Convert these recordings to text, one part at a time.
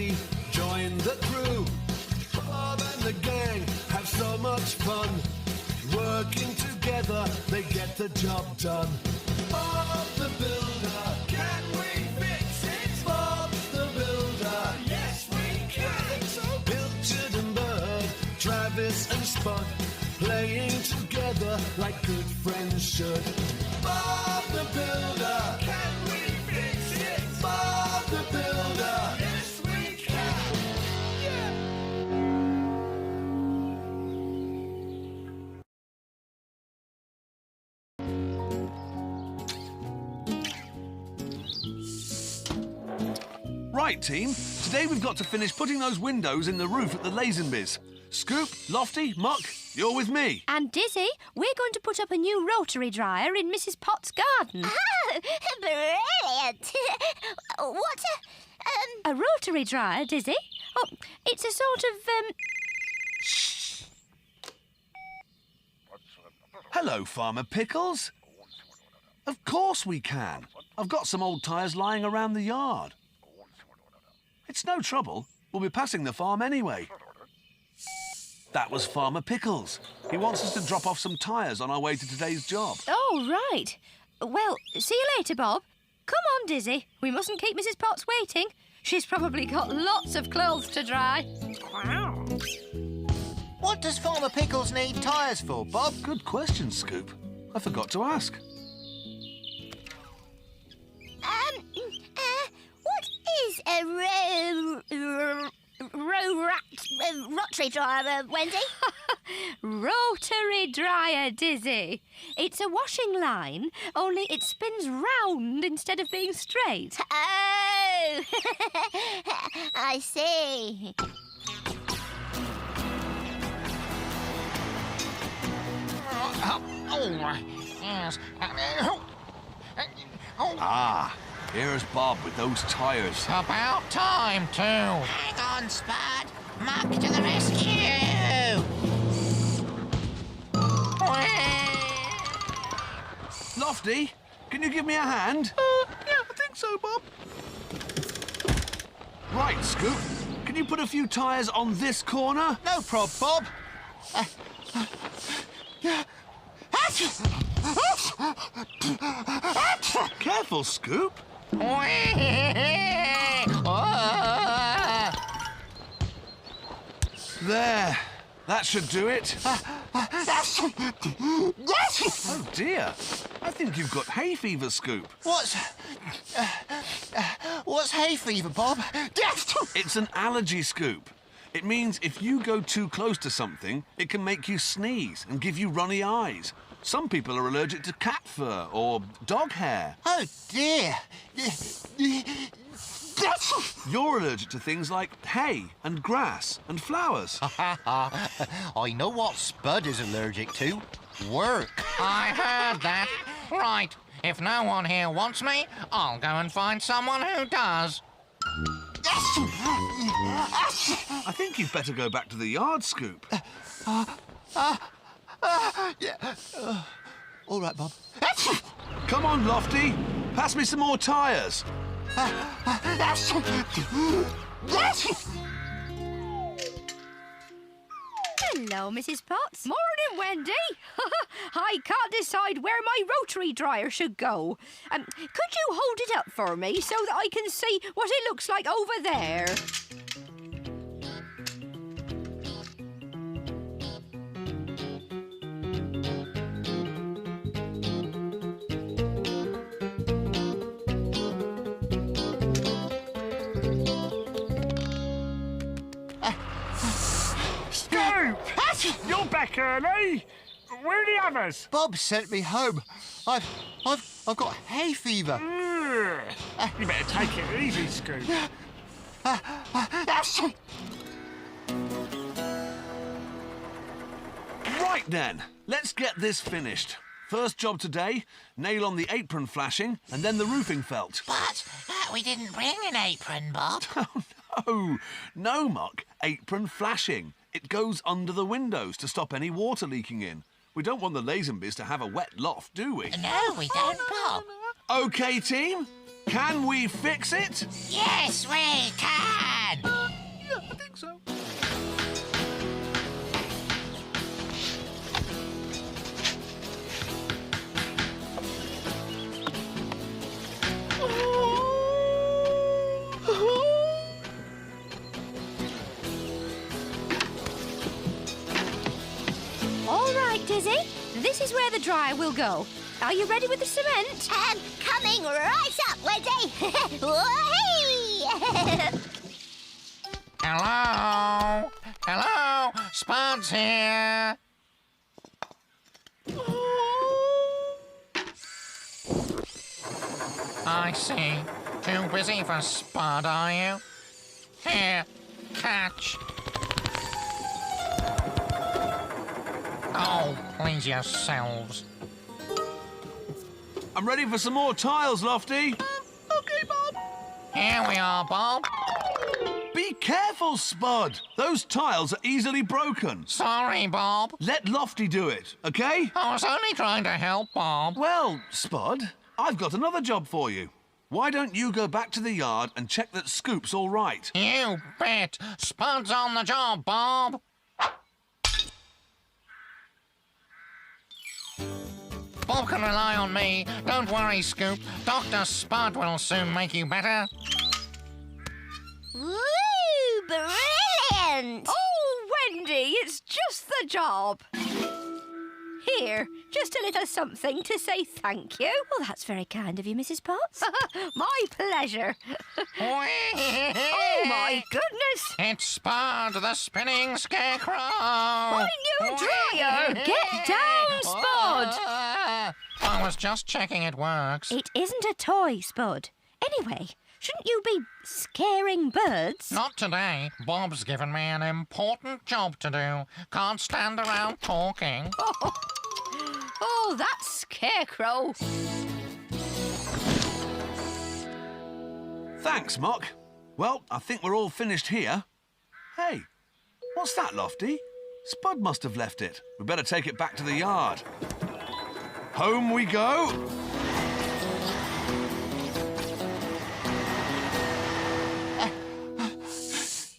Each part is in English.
Wendy join the crew. Bob and the gang have so much fun. Working together, they get the job done. Bob the Builder, can we fix it? Bob the Builder, yes we can. So Pilchard and Bird, Travis and Spud, playing together like good friends should. Bob the Builder, can we fix it? Bob the Builder, yes we can. Yeah. Right, team. Today we've got to finish putting those windows in the roof at the Lazenbys. Scoop, Lofty, Muck, you're with me. And Dizzy, we're going to put up a new rotary dryer in Mrs. Potts' garden. Oh, brilliant! What A rotary dryer, Dizzy? Oh, it's a sort of, Hello, Farmer Pickles. Of course we can. I've got some old tyres lying around the yard. It's no trouble. We'll be passing the farm anyway. That was Farmer Pickles. He wants us to drop off some tyres on our way to today's job. Oh, right. Well, see you later, Bob. Come on, Dizzy. We mustn't keep Mrs. Potts waiting. She's probably got lots of clothes to dry. Wow. What does Farmer Pickles need tyres for, Bob? Good question, Scoop. I forgot to ask. what is a rotary dryer, Wendy? Rotary dryer, Dizzy. It's a washing line, only it spins round instead of being straight. Oh, I see. Yes. Ah, here's Bob with those tyres. About time, too. Hang on, Spud. Muck to the rescue! Lofty, can you give me a hand? Yeah, I think so, Bob. Right, Scoop. Can you put a few tyres on this corner? No prob, Bob. Careful, Scoop. There. That should do it. Oh, dear. I think you've got hay fever, Scoop. What's hay fever, Bob? It's an allergy, Scoop. It means if you go too close to something, it can make you sneeze and give you runny eyes. Some people are allergic to cat fur or dog hair. Oh, dear. You're allergic to things like hay and grass and flowers. I know what Spud is allergic to. Work. I heard that. Right. If no one here wants me, I'll go and find someone who does. I think you'd better go back to the yard, Scoop. Yeah. All right, Bob. Come on, Lofty. Pass me some more tyres. Hello, Mrs. Potts. Morning, Wendy. I can't decide where my rotary dryer should go. Could you hold it up for me so that I can see what it looks like over there? You're back early. Where are the others? Bob sent me home. I've got hay fever. You better take it easy, Scoop. Right then, let's get this finished. First job today, nail on the apron flashing and then the roofing felt. But we didn't bring an apron, Bob. Oh, no, Muck. Apron flashing. It goes under the windows to stop any water leaking in. We don't want the Lazenbys to have a wet loft, do we? No, we don't, Bob. OK, team. Can we fix it? Yes, we can! Dizzy. This is where the dryer will go. Are you ready with the cement? Coming right up, Wendy. Whee! Hello? Hello? Spud's here. I see. Too busy for Spud, are you? Here, catch. Oh, please yourselves. I'm ready for some more tiles, Lofty. OK, Bob. Here we are, Bob. Be careful, Spud. Those tiles are easily broken. Sorry, Bob. Let Lofty do it, OK? I was only trying to help, Bob. Well, Spud, I've got another job for you. Why don't you go back to the yard and check that Scoop's all right? You bet. Spud's on the job, Bob. Bob can rely on me. Don't worry, Scoop. Dr. Spud will soon make you better. Woo! Brilliant! Oh, Wendy, it's just the job. Here, just a little something to say thank you. Well, that's very kind of you, Mrs. Potts. My pleasure. Oh, my goodness. It's Spud, the spinning scarecrow. My new dryer. Get down, Spud. I was just checking it works. It isn't a toy, Spud. Anyway, shouldn't you be scaring birds? Not today. Bob's given me an important job to do. Can't stand around talking. Oh, that scarecrow. Thanks, Mock. Well, I think we're all finished here. Hey, what's that, Lofty? Spud must have left it. We better take it back to the yard. Home we go.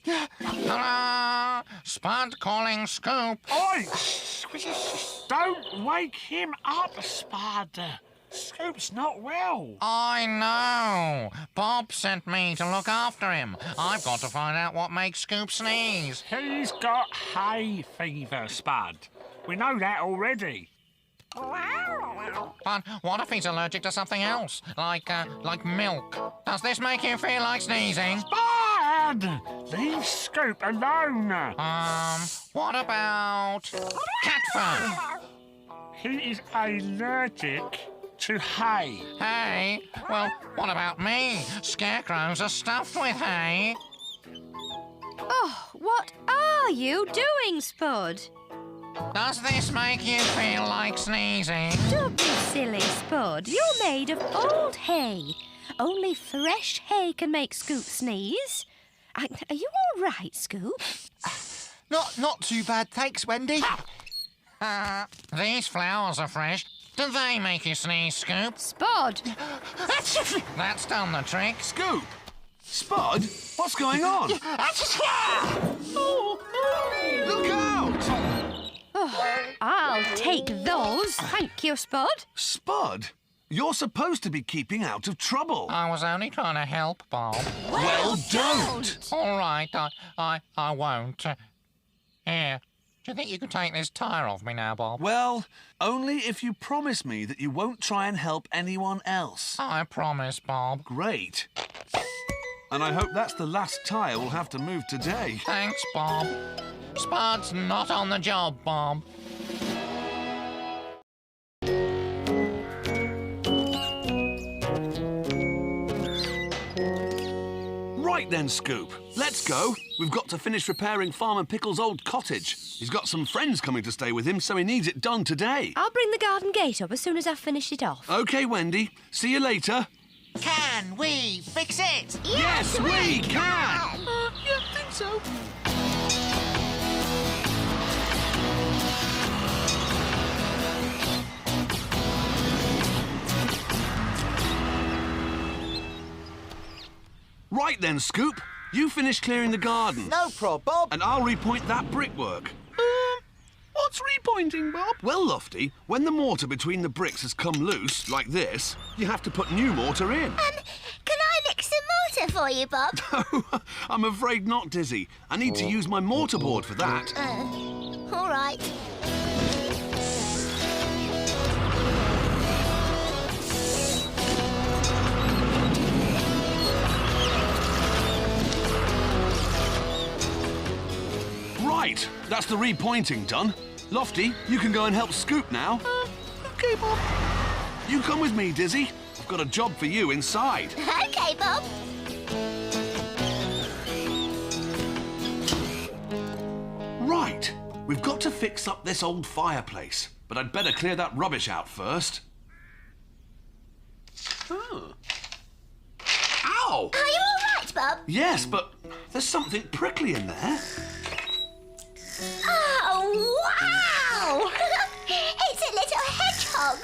Ta-da! Spud calling Scoop. Oi! Don't wake him up, Spud. Scoop's not well. I know. Bob sent me to look after him. I've got to find out what makes Scoop sneeze. He's got hay fever, Spud. We know that already. But what if he's allergic to something else? Like milk? Does this make you feel like sneezing? Spud! Leave Scoop alone. What about cat fur? He is allergic to hay. Hay? Well, what about me? Scarecrows are stuffed with hay. Oh, what are you doing, Spud? Does this make you feel like sneezing? Don't be silly, Spud. You're made of old hay. Only fresh hay can make Scoop sneeze. Are you all right, Scoop? Not too bad, thanks, Wendy. These flowers are fresh. Do they make you sneeze, Scoop? Spud! That's done the trick. Scoop! Spud, what's going on? Oh, look out! I'll take those. Thank you, Spud. Spud, you're supposed to be keeping out of trouble. I was only trying to help, Bob. Well, don't! All right, I won't. Here, do you think you could take this tire off me now, Bob? Well, only if you promise me that you won't try and help anyone else. I promise, Bob. Great. And I hope that's the last tyre we'll have to move today. Thanks, Bob. Spud's not on the job, Bob. Right then, Scoop. Let's go. We've got to finish repairing Farmer Pickle's old cottage. He's got some friends coming to stay with him, so he needs it done today. I'll bring the garden gate up as soon as I've finished it off. OK, Wendy. See you later. Can we fix it? Yes, we can! Yeah, I think so. Right then, Scoop. You finish clearing the garden. No prob, Bob. And I'll repoint that brickwork. What's repointing, Bob? Well, Lofty, when the mortar between the bricks has come loose, like this, you have to put new mortar in. Can I mix some mortar for you, Bob? I'm afraid not, Dizzy. I need to use my mortar board for that. All right. Right, that's the repointing done. Lofty, you can go and help Scoop now. OK, Bob. You come with me, Dizzy. I've got a job for you inside. OK, Bob. Right, we've got to fix up this old fireplace, but I'd better clear that rubbish out first. Oh. Ow! Are you all right, Bob? Yes, but there's something prickly in there. Oh, wow! It's a little hedgehog.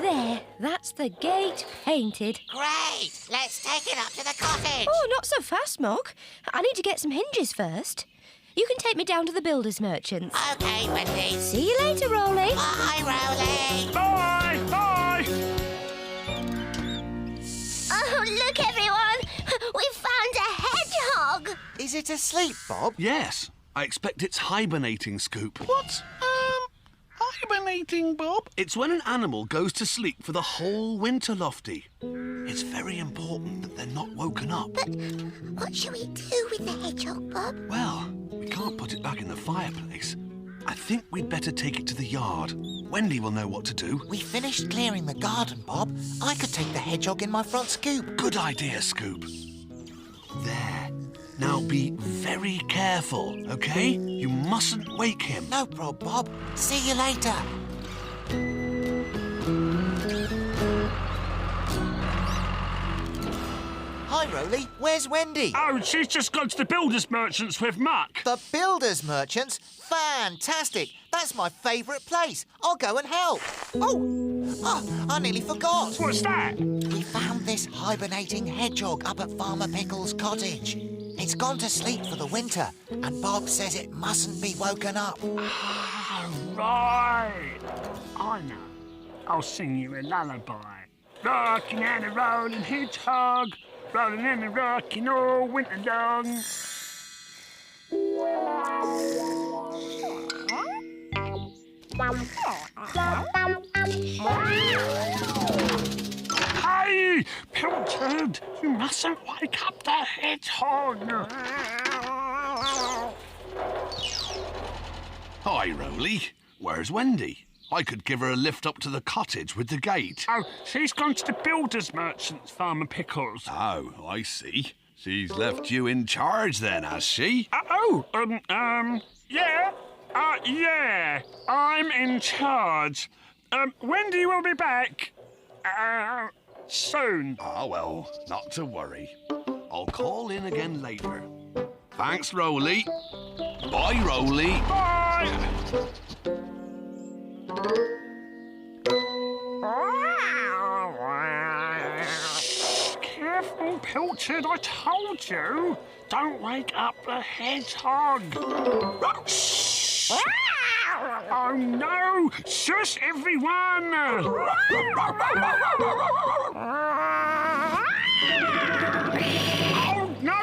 There, that's the gate painted. Great! Let's take it up to the cottage. Oh, not so fast, Mog. I need to get some hinges first. You can take me down to the builder's merchants. OK, Wendy. See you later, Roley. Bye, Roley. Bye! Bye! Oh, look, everyone. We found a hedgehog. Is it asleep, Bob? Yes, I expect it's hibernating, Scoop. What? Hibernating, Bob? It's when an animal goes to sleep for the whole winter, Lofty. It's very important that they're not woken up. But what shall we do with the hedgehog, Bob? Well, we can't put it back in the fireplace. I think we'd better take it to the yard. Wendy will know what to do. We finished clearing the garden, Bob. I could take the hedgehog in my front scoop. Good idea, Scoop. There. Now be very careful, OK? You mustn't wake him. No prob, Bob. See you later. Hi, Roley. Where's Wendy? Oh, she's just gone to the builder's merchants with Muck. The builders merchants? Fantastic. That's my favourite place. I'll go and help. Oh, I nearly forgot. What's that? We found this hibernating hedgehog up at Farmer Pickle's cottage. It's gone to sleep for the winter, and Bob says it mustn't be woken up. Oh, right. I know. I'll sing you a lullaby. Rocking and a rolling hedgehog, rolling and a rocking all winter long. Hey, Pilchard, you mustn't wake up the hedgehog. Hi, Roley. Where's Wendy? I could give her a lift up to the cottage with the gate. Oh, she's gone to the builder's merchants, Farmer Pickles. Oh, I see. She's left you in charge then, has she? Yeah. Yeah, I'm in charge. Wendy will be back, soon. Ah, well, not to worry. I'll call in again later. Thanks, Roley. Bye, Roley. Bye! Careful, Pilchard, I told you. Don't wake up the hedgehog. Oh, no! Shush, everyone! Oh, no! No!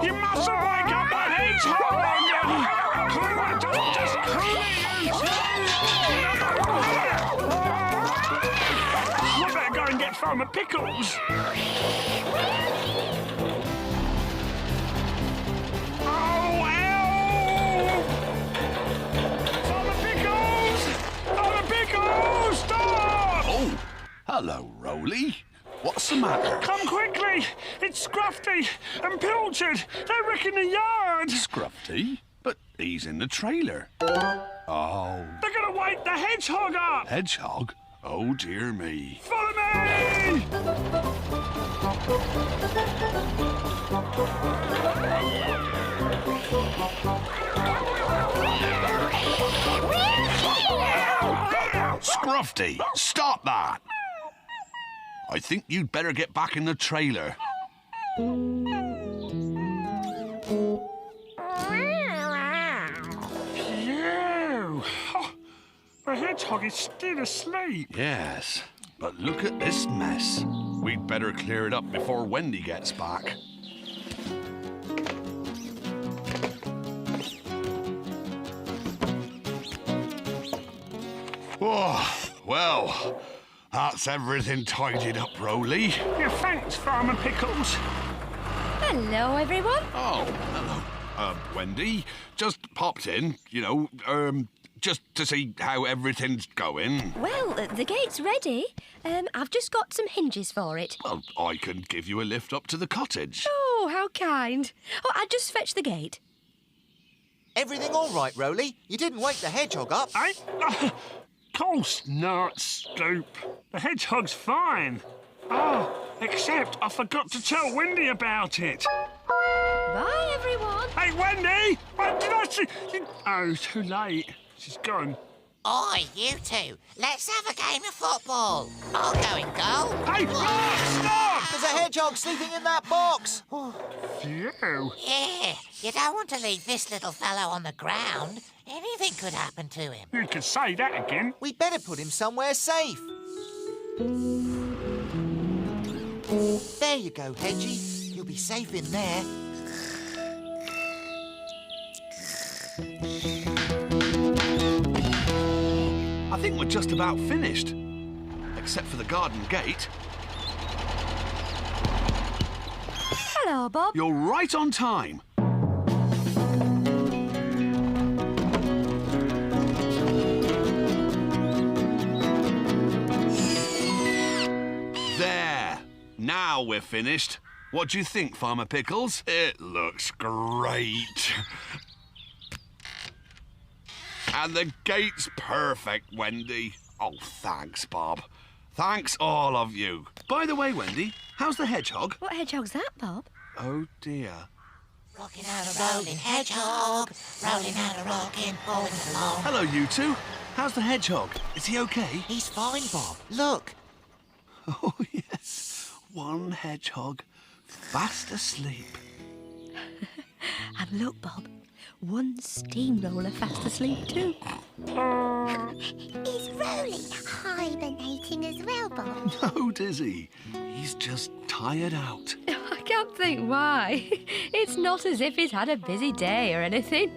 You mustn't wake up the hedgehog! Just cool it! We better go and get Farmer Pickles. Oh, ow! Farmer Pickles! Farmer Pickles, stop! Oh, hello, Roley. What's the matter? Come quickly! It's Scruffy and Pilchard. They're wrecking the yard. Scruffy? But he's in the trailer. Oh, They're gonna wake the hedgehog up. hedgehog? Oh, dear me. Follow me! Scruffy, stop that! I think you'd better get back in the trailer. Phew! Oh, the hedgehog is still asleep. Yes, but look at this mess. We'd better clear it up before Wendy gets back. Oh, Well, that's everything tidied up, Roley. Yeah, thanks, Farmer Pickles. Hello, everyone. Oh, hello. Wendy, just popped in, just to see how everything's going. Well, the gate's ready. I've just got some hinges for it. Well, I can give you a lift up to the cottage. Oh, how kind. Oh, I'll just fetch the gate. Everything all right, Roley? You didn't wake the hedgehog up. Course not, Scoop. The hedgehog's fine. Oh, except I forgot to tell Wendy about it. Bye, everyone. Hey, Wendy! What did I see? Oh, too late. She's gone. Oi, you two. Let's have a game of football. I'll go and goal. Hey, stop! There's a hedgehog sleeping in that box. Phew. Yeah, you don't want to leave this little fellow on the ground. Anything could happen to him. You could say that again. We'd better put him somewhere safe. There you go, Hedgie. You'll be safe in there. I think we're just about finished. Except for the garden gate. Hello, Bob. You're right on time. There. Now we're finished. What do you think, Farmer Pickles? It looks great. And the gate's perfect, Wendy. Oh, thanks, Bob. Thanks, all of you. By the way, Wendy, how's the hedgehog? What hedgehog's that, Bob? Oh, dear. Rocking and a rolling hedgehog, rolling and a rocking, rolling along. Hello, you two. How's the hedgehog? Is he okay? He's fine, Bob. Look. Oh, yes. One hedgehog, fast asleep. And look, Bob, one steamroller fast asleep too. Is Roley hibernating as well, Bob? No, Dizzy. He's just tired out. I can't think why. It's not as if he's had a busy day or anything.